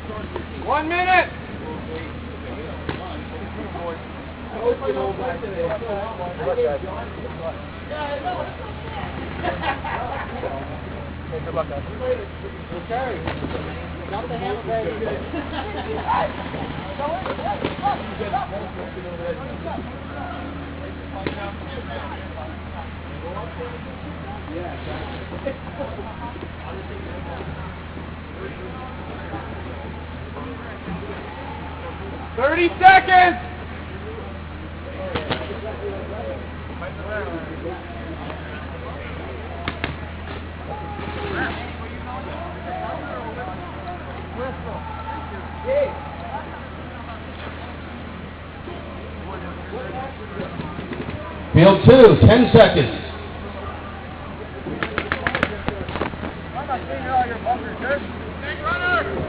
1 minute. Good luck, guys. Okay. Got the hammer ready. Good. Yeah. 30 seconds. Field 2, 10 seconds. Big runner.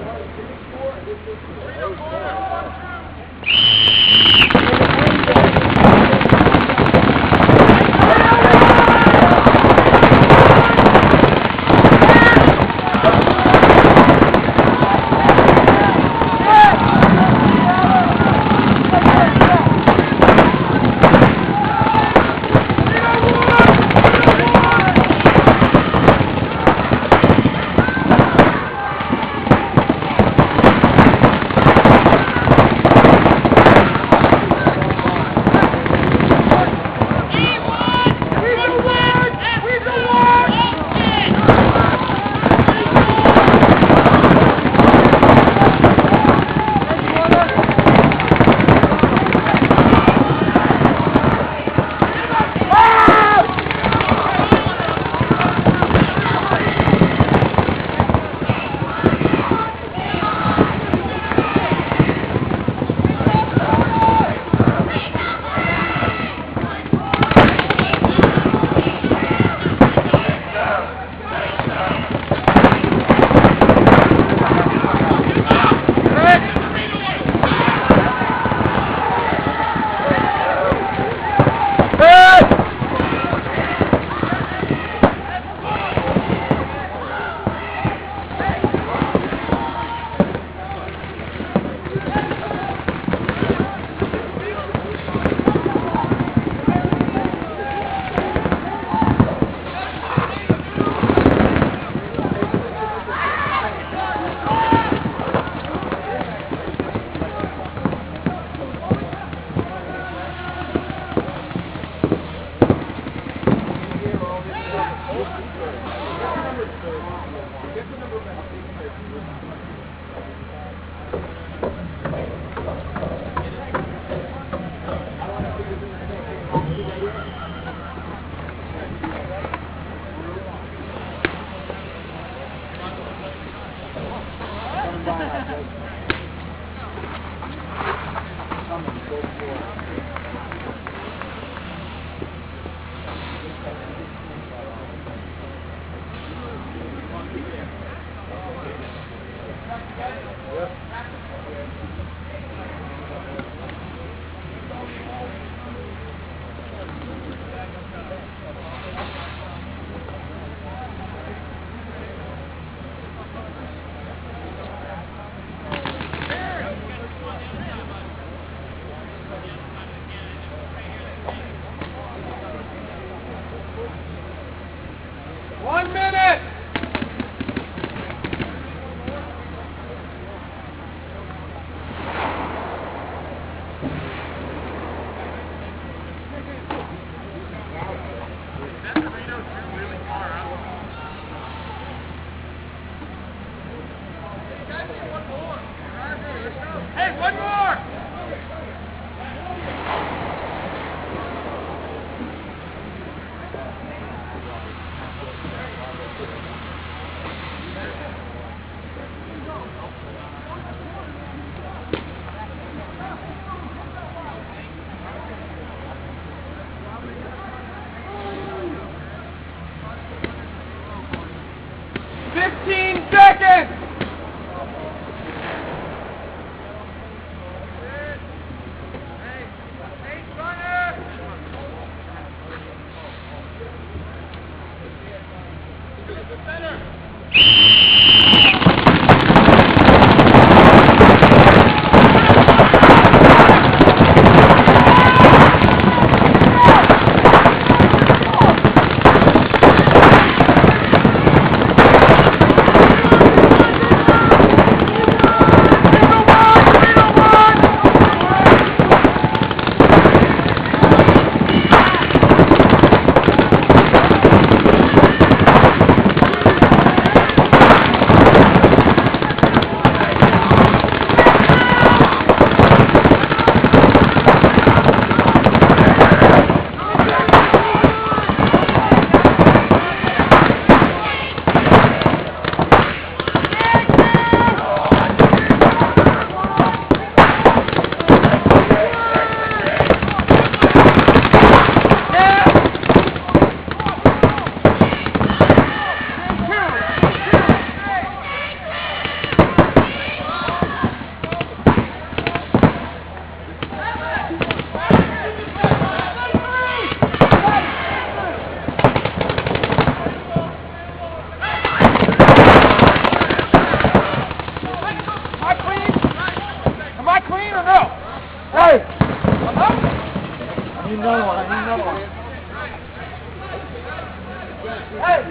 Hey!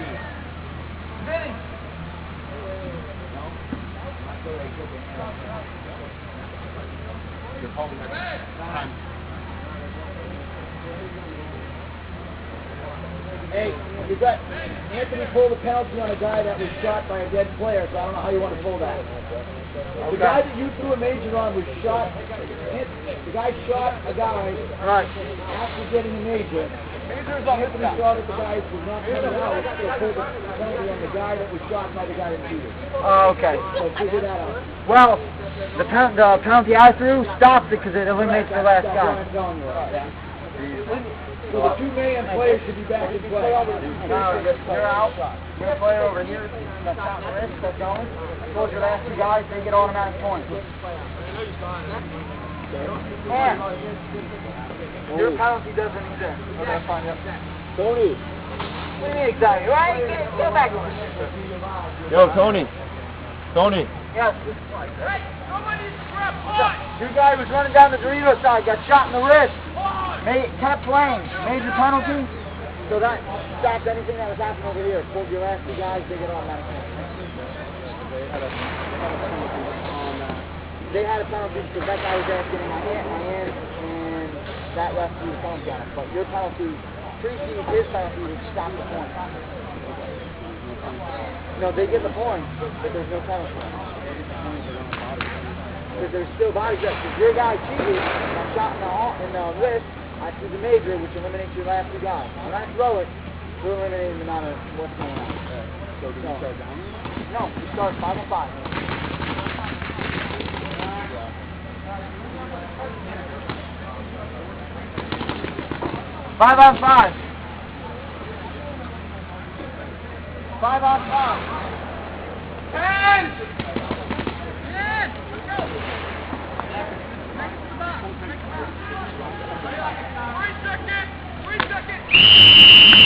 Vinny! You're holding that time. Hey, you got Anthony pulled a penalty on a guy that was shot by a dead player, so I don't know how you want to pull that. The guy that you threw a major on was shot. The guy shot a guy after getting a major. Anthony shot at the guy who was not coming out, so pulled the penalty on the guy that was shot by the guy that beat him. Oh, okay. So figure that out. Well, the penalty I threw stopped it because it eliminates the last guy. So the two Mayhem players should be back in play. No, you're out. You're a player over here that's on the wrist, that's going. Those your last two guys, they get automatic points. And your penalty doesn't exist. Okay, fine, yep. Tony. What do you mean exactly? Right? Get back over here. Yo, Tony. Tony. Yes. Your guy was running down the Dorito side, got shot in the wrist. Kept playing. Major penalty. So that stopped anything that was happening over here. Pulled your last two guys, they get automatic points. They had a penalty because that guy was asking my hand, and that left you the penalty on it. But your penalty precedes his penalty to stop the point. No, they get the point, but there's no penalty. Because there's still body checks. Because your guy cheated, got shot in the wrist, I threw the major, which eliminates your last two guys. When I throw it, we're eliminating the amount of what's going on. So did you start down? No, you start 5 on 5. 5 on 5. 5 on 5. 10! 10! Go! 3 seconds! 3 seconds!